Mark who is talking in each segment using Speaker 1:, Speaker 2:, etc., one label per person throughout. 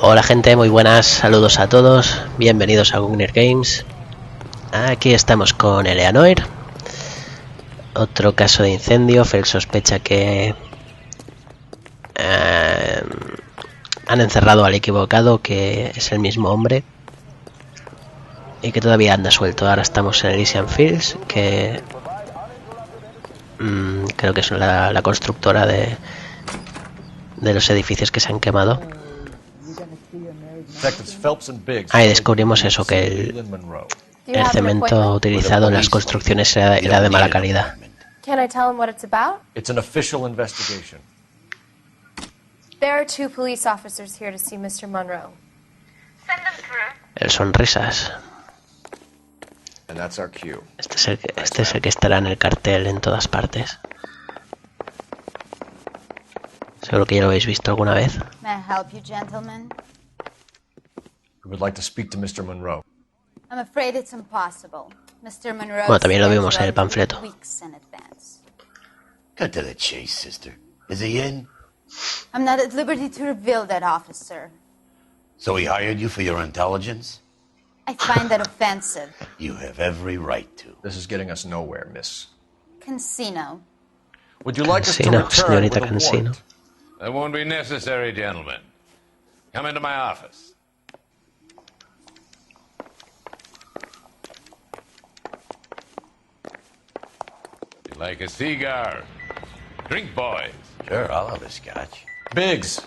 Speaker 1: Hola gente, muy buenas, saludos a todos, bienvenidos a GungnirGames. Aquí estamos con Noire. Otro caso de incendio. Phelps sospecha que han encerrado al equivocado, que es el mismo hombre y que todavía anda suelto. Ahora estamos en Elysian Fields, que creo que es la constructora de los edificios que se han quemado. Ahí descubrimos eso, que el cemento utilizado en las construcciones era de mala calidad.
Speaker 2: Can I tell him what it's about?
Speaker 3: It's an official investigation.
Speaker 2: There are 2 police officers here to see Mr. Monroe. Send them through.
Speaker 1: El sonrisas.
Speaker 3: And that's our cue.
Speaker 1: Este es el que estará en el cartel en todas partes. Seguro que ya lo habéis visto alguna vez.
Speaker 4: May I help you, gentlemen?
Speaker 3: We would like to speak to Mr. Monroe.
Speaker 4: I'm afraid it's impossible. Mr. Monroe.
Speaker 1: Bueno, también lo vimos en el panfleto.
Speaker 5: Cut to the chase, sister. Is he in?
Speaker 4: I'm not at liberty to reveal that, officer.
Speaker 5: So he hired you for your intelligence?
Speaker 4: I find that offensive.
Speaker 5: You have every right to.
Speaker 3: This is getting us nowhere, miss.
Speaker 4: Cansino.
Speaker 3: Would you like us to return with a warrant?
Speaker 6: That won't be necessary, gentlemen. Come into my office. You like a cigar? Drink, boys.
Speaker 5: Sure, I'll have a scotch.
Speaker 3: Biggs.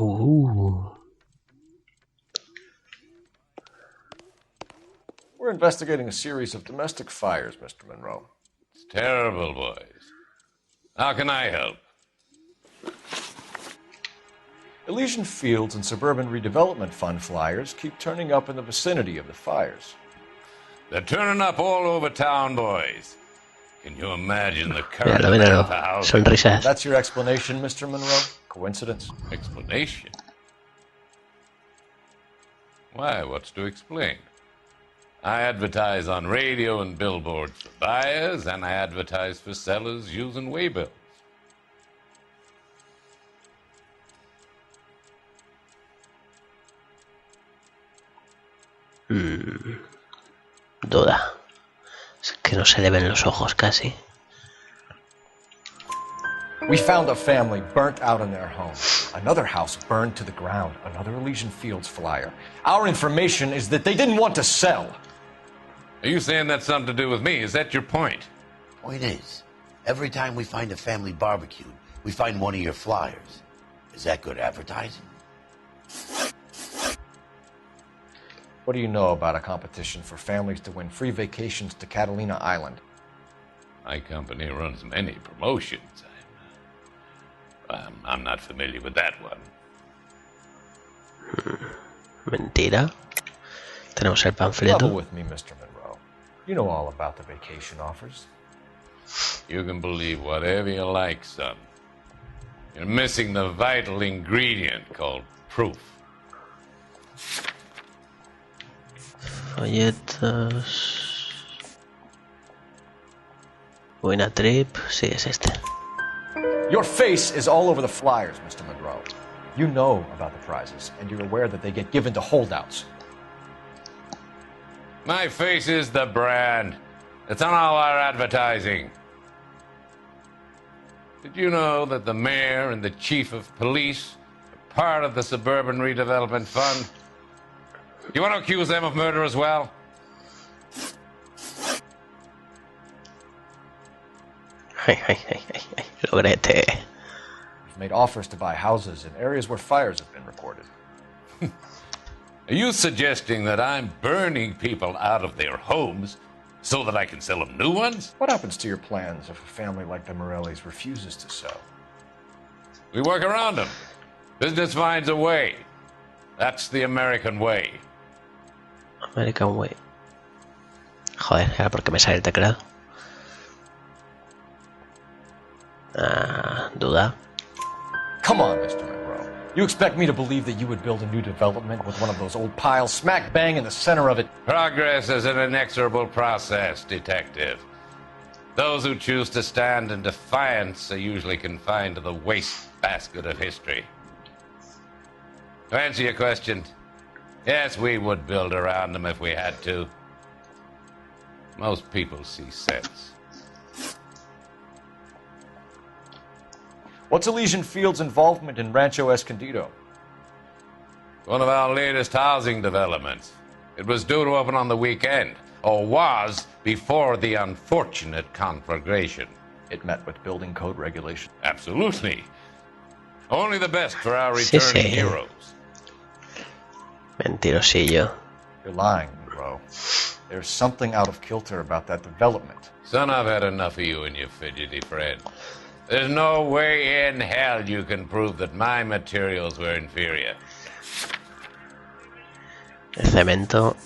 Speaker 1: Ooh.
Speaker 3: We're investigating a series of domestic fires, Mr. Monroe.
Speaker 6: It's terrible, boys. How can I help?
Speaker 3: Elysian Fields and Suburban Redevelopment Fund flyers keep turning up in the vicinity of the fires.
Speaker 6: They're turning up all over town, boys. Can you imagine the current of the house?
Speaker 1: Sonrisas.
Speaker 3: That's your explanation, Mr. Monroe? Coincidence?
Speaker 6: Explanation? Why, what's to explain? I advertise on radio and billboards for buyers, and I advertise for sellers using waybills.
Speaker 1: Duda. Es que no se le ven los ojos casi.
Speaker 3: We found a family burnt out in their home. Another house burned to the ground. Another Elysian Fields flyer. Our information is that they didn't want to sell.
Speaker 6: Are you saying that's something to do with me? Is that your point?
Speaker 5: Point is, every time we find a family barbecued, we find one of your flyers. Is that good advertising?
Speaker 3: What do you know about a competition for families to win free vacations to Catalina Island?
Speaker 6: My company runs many promotions. I'm not familiar with that one.
Speaker 1: Mentira. Tenemos el panfleto.
Speaker 3: Level with me, Mr. Monroe. You know all about the vacation offers.
Speaker 6: You can believe whatever you like, son. You're missing the vital ingredient called proof.
Speaker 1: Folletos. Buena trip. Sí, es este.
Speaker 3: Your face is all over the flyers, Mr. Monroe. You know about the prizes, and you're aware that they get given to holdouts.
Speaker 6: My face is the brand. It's on all our advertising. Did you know that the mayor and the chief of police are part of the Suburban Redevelopment Fund? You want to accuse them of murder as well?
Speaker 1: Logrete.
Speaker 3: We've made offers to buy houses in areas where fires have been reported.
Speaker 6: Are you suggesting that I'm burning people out of their homes so that I can sell them new ones?
Speaker 3: What happens to your plans if a family like the Morellis refuses to sell?
Speaker 6: We work around them. Business finds a way. That's the American way.
Speaker 1: American way. Joder, era porque me sale el teclado. Duda.
Speaker 3: Come on, Mr. Monroe. You expect me to believe that you would build a new development with one of those old piles smack bang in the center of it?
Speaker 6: Progress is an inexorable process, detective. Those who choose to stand in defiance are usually confined to the wastebasket of history. To answer your question, yes, we would build around them if we had to. Most people see sense.
Speaker 3: What's Elysian Fields' involvement in Rancho Escondido?
Speaker 6: One of our latest housing developments. It was due to open on the weekend, or was before the unfortunate conflagration.
Speaker 3: It met with building code regulations.
Speaker 6: Absolutely. Only the best for our returning heroes.
Speaker 1: Mentirosillo.
Speaker 3: You're lying, Monroe. There's something out of kilter about that development.
Speaker 6: Son, I've had enough of you and your fidgety friend. There's no way in hell you can prove that my materials were inferior.
Speaker 1: El cemento.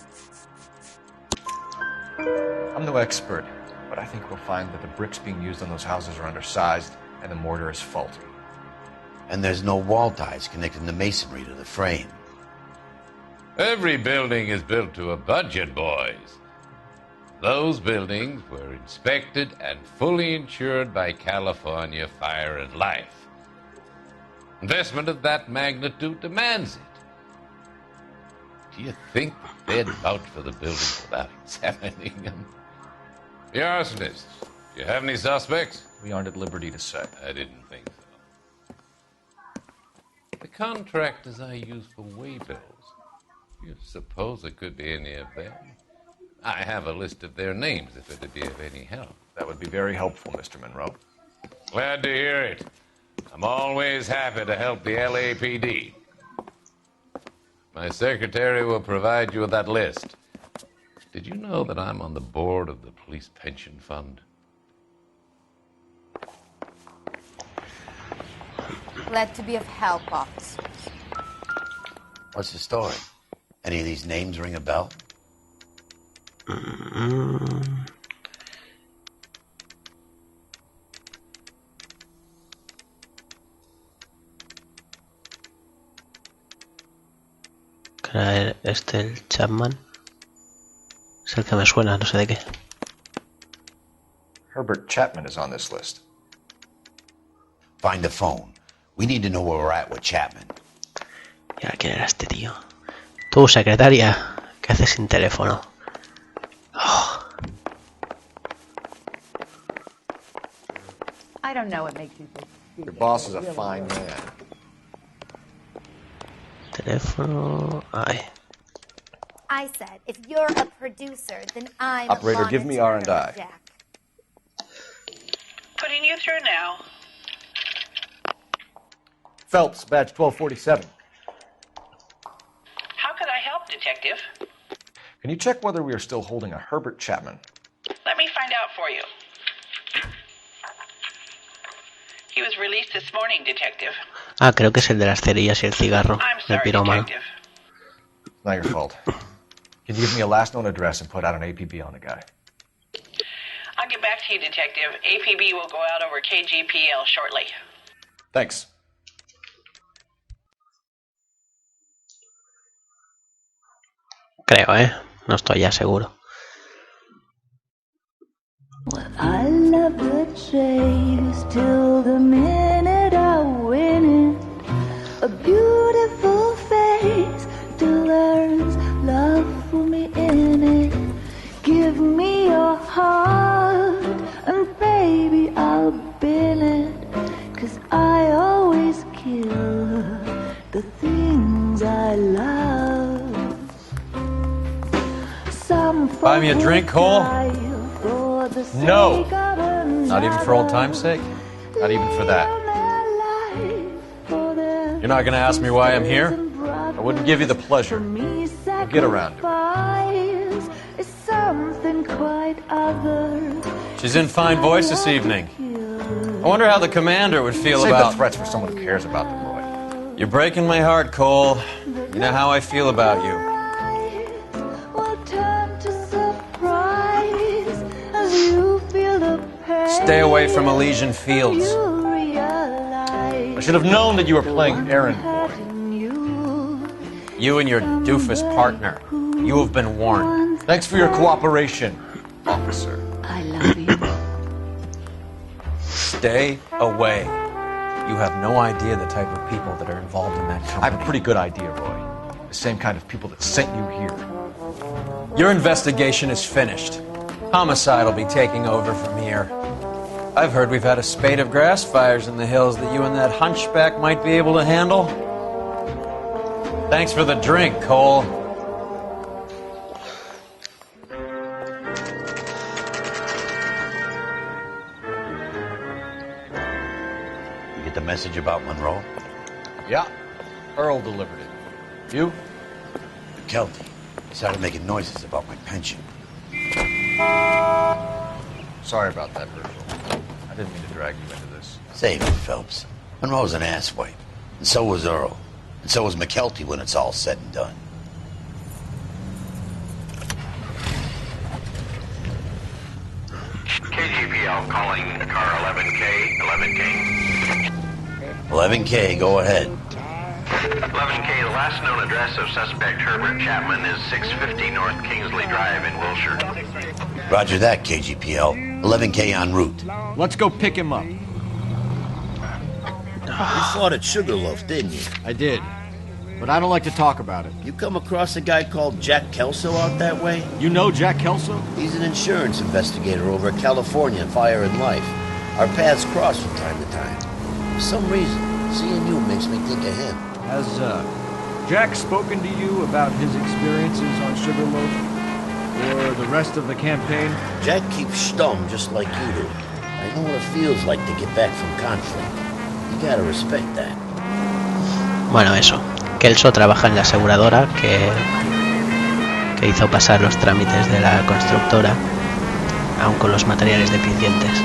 Speaker 3: I'm no expert, but I think we'll find that the bricks being used on those houses are undersized and the mortar is faulty.
Speaker 5: And there's no wall ties connecting the masonry to the frame.
Speaker 6: Every building is built to a budget, boys. Those buildings were inspected and fully insured by California Fire and Life. Investment of that magnitude demands it. Do you think they'd vouch for the buildings without examining them? The arsonists, do you have any suspects?
Speaker 3: We aren't at liberty to say.
Speaker 6: I didn't think so. The contractors I use for waybills, you suppose it could be any of them? I have a list of their names if it'd be of any help.
Speaker 3: That would be very helpful, Mr. Monroe.
Speaker 6: Glad to hear it. I'm always happy to help the LAPD. My secretary will provide you with that list. Did you know that I'm on the board of the police pension fund?
Speaker 4: Glad to be of help, officers.
Speaker 5: What's the story? Any of these names ring a bell?
Speaker 1: ¿Era este el Chapman? Es el que me suena, no sé de qué.
Speaker 3: Herbert Chapman is on this list.
Speaker 5: Find the phone. We need to know where we're at with Chapman.
Speaker 1: ¿Y ahora quién era este tío? Tú, secretaria, ¿qué haces sin teléfono? Oh.
Speaker 7: I don't know what makes you think.
Speaker 3: Your boss is a fine man.
Speaker 1: Teléfono. Ay.
Speaker 2: I said, if you're a producer, then I'm
Speaker 3: Operator, give me R&I.
Speaker 2: Jack.
Speaker 8: Putting you through now.
Speaker 3: Phelps, badge 1247.
Speaker 8: How could I help, Detective?
Speaker 3: Can you check whether we are still holding a Herbert Chapman?
Speaker 8: Let me find out for you. He was released this morning, Detective.
Speaker 1: Ah, creo que es el de las cerillas y el cigarro.
Speaker 8: I'm
Speaker 1: El
Speaker 8: sorry,
Speaker 1: pirómano.
Speaker 8: Detective.
Speaker 3: It's not your fault. Can you give me a last known address and put out an APB on the guy?
Speaker 8: I'll get back to you, Detective. APB will go out over KGPL shortly.
Speaker 3: Thanks.
Speaker 1: Creo, no estoy ya seguro.
Speaker 9: I love the chase till the minute I win it. A beautiful face till there's love for me in it. Give me your heart and baby I'll bill it. 'Cause I always kill the things I love.
Speaker 10: Buy me a drink, Cole?
Speaker 3: No! Not even for old time's sake? Not even for that.
Speaker 10: You're not going to ask me why I'm here?
Speaker 3: I wouldn't give you the pleasure. I'll get around to
Speaker 10: it. She's in fine voice this evening. I wonder how the commander would feel
Speaker 3: Save
Speaker 10: about...
Speaker 3: the threats for someone who cares about them, Roy.
Speaker 10: You're breaking my heart, Cole. You know how I feel about you. Stay away from Elysian Fields.
Speaker 3: I should have known that you were playing errand boy.
Speaker 10: You and your doofus partner. You have been warned.
Speaker 3: Thanks for your cooperation, officer.
Speaker 9: I love you.
Speaker 10: Stay away. You have no idea the type of people that are involved in that company.
Speaker 3: I have a pretty good idea, Roy. The same kind of people that sent you here.
Speaker 10: Your investigation is finished. Homicide will be taking over from here. I've heard we've had a spate of grass fires in the hills that you and that hunchback might be able to handle. Thanks for the drink, Cole.
Speaker 5: You get the message about Monroe?
Speaker 3: Yeah, Earl delivered it. You?
Speaker 5: Kelty. He started making noises about my pension.
Speaker 3: Sorry about that, Virgil. I didn't mean to drag you into this.
Speaker 5: Save it, Phelps. Monroe's an asswipe. And so was Earl. And so was McKelty when it's all said and done.
Speaker 7: KGPL calling car 11K, 11K.
Speaker 5: 11K, go ahead.
Speaker 7: 11K, the last known address of suspect Herbert Chapman is 650 North Kingsley Drive in Wilshire.
Speaker 5: Roger that, KGPL. 11K en route.
Speaker 3: Let's go pick him up.
Speaker 5: You fought at Sugarloaf, didn't you?
Speaker 3: I did. But I don't like to talk about it.
Speaker 5: You come across a guy called Jack Kelso out that way?
Speaker 3: You know Jack Kelso?
Speaker 5: He's an insurance investigator over at California Fire and Life. Our paths cross from time to time. For some reason, seeing you makes me think of him.
Speaker 3: Has, Jack spoken to you about his experiences on Sugarloaf? Or the rest of the campaign?
Speaker 5: Jack keeps stum just like you do. I know what it feels like to get back from conflict. You gotta respect that.
Speaker 1: Bueno, eso. Kelso trabaja en la aseguradora que hizo pasar los trámites de la constructora, aun con los materiales deficientes.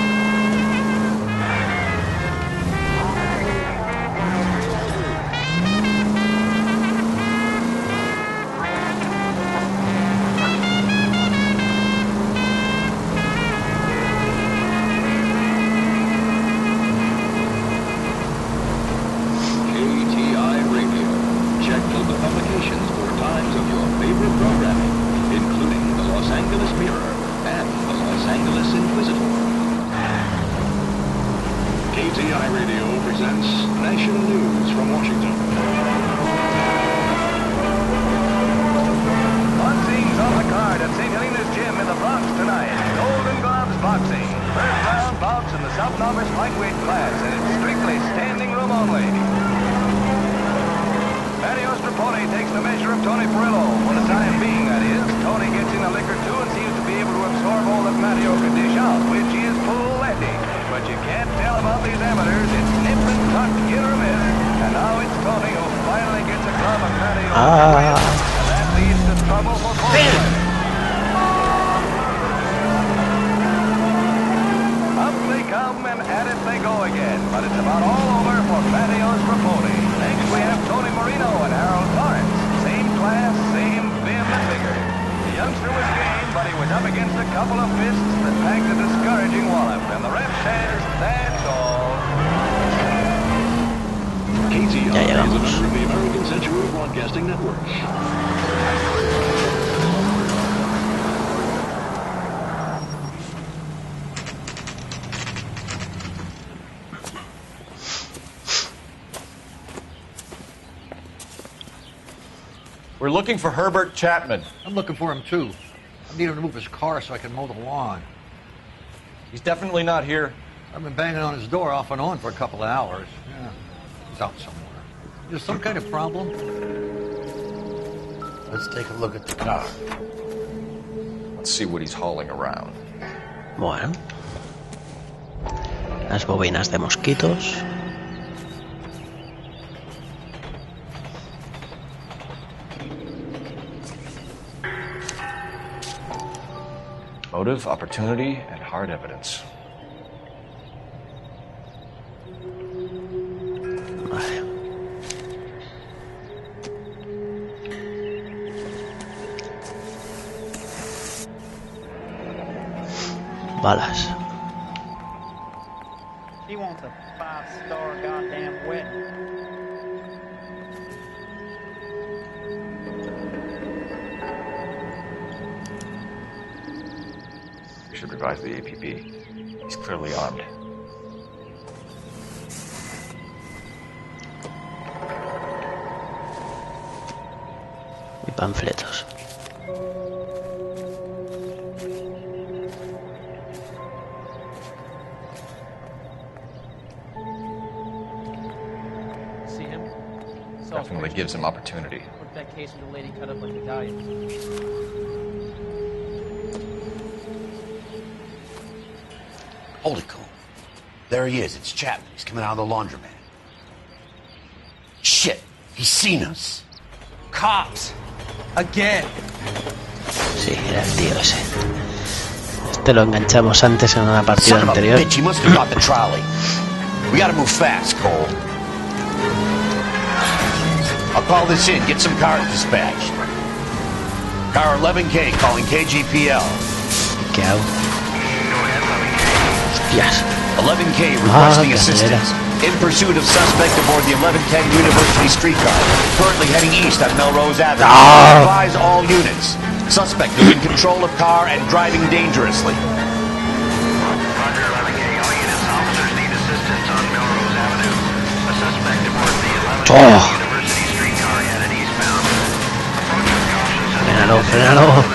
Speaker 3: We're looking for Herbert Chapman.
Speaker 11: I'm looking for him, too. I need him to move his car so I can mow the lawn.
Speaker 3: He's definitely not here.
Speaker 11: I've been banging on his door off and on for a couple of hours. Yeah, he's out somewhere. Is there some kind of problem?
Speaker 5: Let's take a look at the car.
Speaker 3: Let's see what he's hauling around.
Speaker 1: Bueno. Las bobinas de mosquitos.
Speaker 3: Motive, opportunity, and hard evidence.
Speaker 1: Vale. Balas.
Speaker 12: He wants a 5-star goddamn wedding.
Speaker 3: We should revise the APB. He's clearly armed.
Speaker 1: Panfletos.
Speaker 3: Definitely gives him opportunity.
Speaker 12: Look, that case with the lady cut up like medallions.
Speaker 5: Hold it, Cole. There he is. It's Chapman. He's coming out of the laundromat. Shit! He's seen us.
Speaker 10: Cops! Again!
Speaker 1: Sí, era el tío ese. Este lo enganchamos antes en una partida anterior.
Speaker 5: Bitch, he must have got the trolley. We gotta move fast, Cole. I'll call this in. Get some cars dispatched. Car 11K calling KGPL.
Speaker 1: ¿Qué hago? Hostias.
Speaker 5: 11K requesting assistance. In pursuit of suspect aboard the 1110 University streetcar. Currently heading east on Melrose Avenue. Advise all units. Suspect is in control of car and driving dangerously.
Speaker 7: Roger, 11K. All units, officers need assistance on Melrose Avenue. A suspect aboard the 1110 University streetcar headed eastbound. Approach with caution.
Speaker 1: Frenalo, frenalo.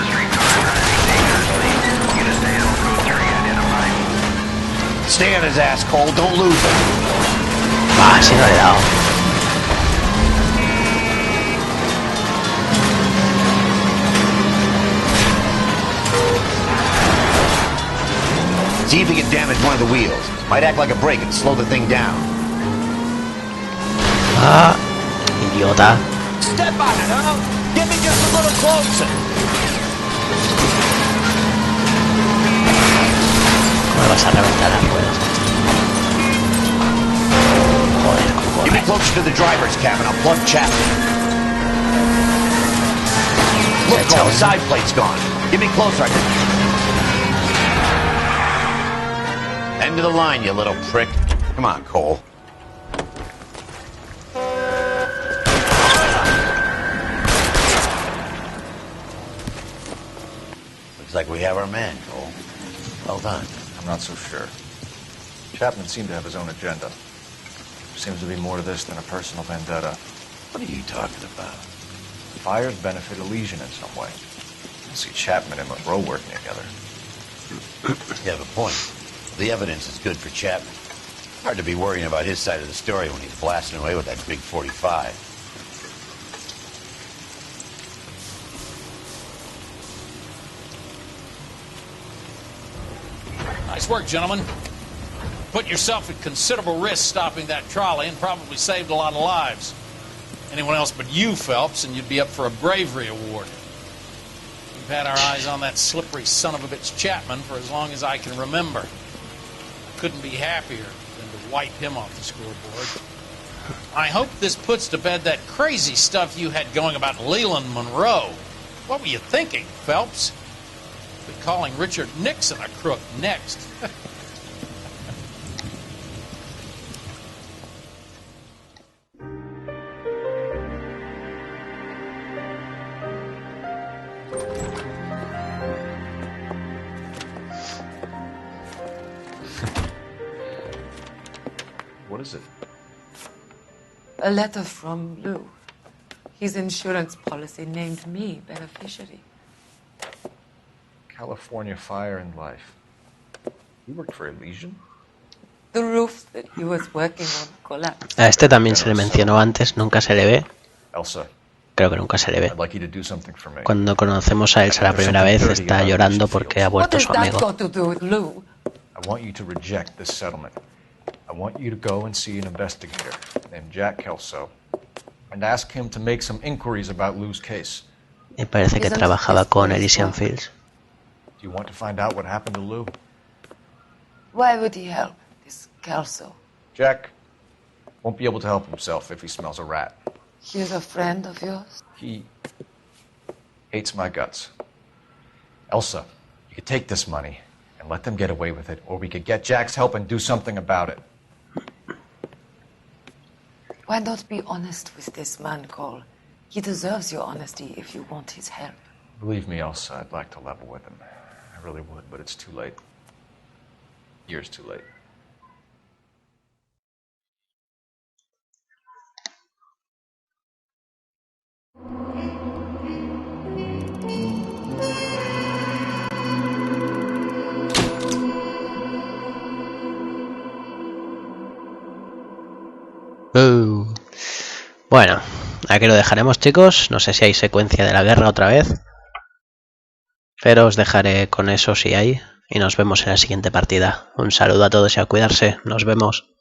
Speaker 5: Stay on his ass, Cole. Don't lose him.
Speaker 1: Ah, sí, no le he dado.
Speaker 5: See if he can damage one of the wheels. Might act like a brake and slow the thing down.
Speaker 1: Ah, idiota.
Speaker 5: Step on it, huh? Get me just a little closer.
Speaker 1: ¿Cómo vas a reventar las ruedas? Joder, cómo
Speaker 5: Get me closer to the driver's cabin. I'll plug Chapman. Look, Cole, the side plate's gone. Get me closer. End of the line, you little prick. Come on, Cole. Looks like we have our man, Cole. Well done.
Speaker 3: I'm not so sure. Chapman seemed to have his own agenda. Seems to be more to this than a personal vendetta.
Speaker 5: What are you talking about?
Speaker 3: Fires benefit Elysian in some way. I see Chapman and Monroe working together.
Speaker 5: You have a point. The evidence is good for Chapman. Hard to be worrying about his side of the story when he's blasting away with that big 45.
Speaker 13: Nice work, gentlemen. Put yourself at considerable risk stopping that trolley and probably saved a lot of lives. Anyone else but you, Phelps, and you'd be up for a bravery award. We've had our eyes on that slippery son of a bitch Chapman for as long as I can remember. Couldn't be happier than to wipe him off the scoreboard. I hope this puts to bed that crazy stuff you had going about Leland Monroe. What were you thinking, Phelps? Be calling Richard Nixon a crook next.
Speaker 3: What is it?
Speaker 14: A letter from Lou. His insurance policy named me beneficiary.
Speaker 3: California Fire and Life. You worked for Elysian?
Speaker 14: The roof that he was working on collapsed.
Speaker 1: A este también se le mencionó antes, nunca se le ve.
Speaker 3: Elsa.
Speaker 1: Creo que nunca se le ve.
Speaker 3: I'd like you to do something for me.
Speaker 1: Cuando conocemos a Elsa la primera vez, está llorando porque ha muerto su amigo.
Speaker 14: What does that got to do with Lou?
Speaker 3: I want you to reject this settlement. I want you to go and see an investigator named Jack Kelso and ask him to make some inquiries about Lou's case.
Speaker 1: Y parece que trabajaba con Elysian Fields.
Speaker 3: Do you want to find out what happened to Lou?
Speaker 14: Why would he help this Kelso?
Speaker 3: Jack won't be able to help himself if he smells a rat.
Speaker 14: He's a friend of yours?
Speaker 3: He hates my guts. Elsa, you could take this money and let them get away with it, or we could get Jack's help and do something about it.
Speaker 14: Why not be honest with this man, Cole? He deserves your honesty if you want his help.
Speaker 3: Believe me, Elsa, I'd like to level with him. I really would, but it's too late. Years too late.
Speaker 1: Bueno, aquí lo dejaremos, chicos. No sé si hay secuencia de la guerra otra vez, pero os dejaré con eso si hay. Y nos vemos en la siguiente partida. Un saludo a todos y a cuidarse. Nos vemos.